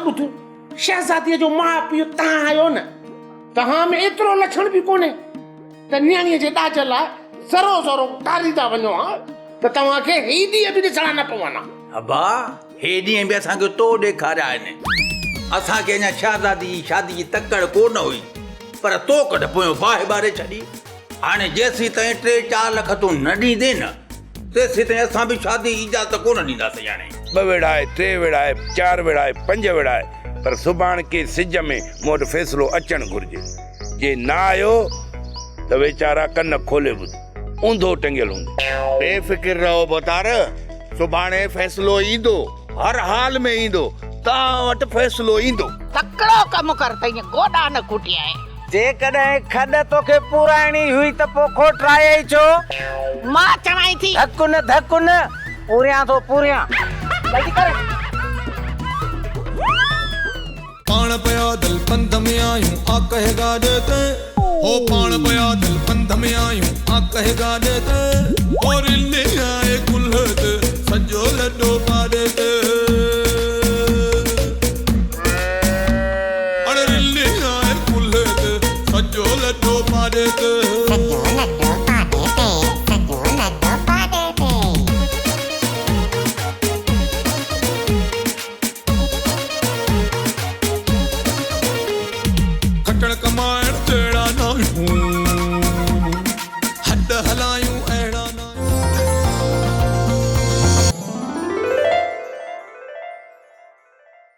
ॿुध शहज़ादीअ जो माउ पीउ तव्हां आहियो न तव्हां में एतिरो लक्षण बि कोन्हे त न्याणीअ जे ॾाज लाइ ज़रो ज़रो टारींदा वञो हा त तव्हांखे ही ॾींहं बि ॾिसणा न पवंदा अबा हे ॾींहं बि असांखे तो ॾेखारिया आहिनि असांखे अञा शहज़ादी शादी जी तकड़ कोन हुई पर तो कढ पोयों बाहि ॿारे छॾी हाणे जेसीं ताईं 3-4 लख तूं न ॾींदे न तेसीं ताईं असां बि शादी इजाज़त कोन ॾींदासीं हाणे 2 वेड़ा आहे 3 वेड़ा आहे 4 वेड़ा आहे 5 वेड़ा आहे पर सुभाणे के सिज में मूं वटि फ़ैसिलो अचणु घुरिजे जे न आयो त वीचारा कन खोले ॿुध ऊंधो टंगियल हूंदो बेफ़िक्र रहो बोतार सुभाणे फ़ैसिलो ईंदो हर हाल में ईंदो तव्हां वटि फ़ैसिलो ईंदो तकड़ो कम कर तई गोॾा न कुटियाए जेकॾहिं खॾ तोखे पुराइणी हुई त पोइ खोटराए ई छो मां चवाई थी धकु न पूरियां थो पूरियां जल्दी कर पाण पैदल पंध में आयूं आ कहेगा देते हो पाण पैदल पंध में आयूं आ कहेगा देते और ले आए कुल्हत सजो लड्डो पा देते और ले आए कुल्हत सजो लड्डो पा देते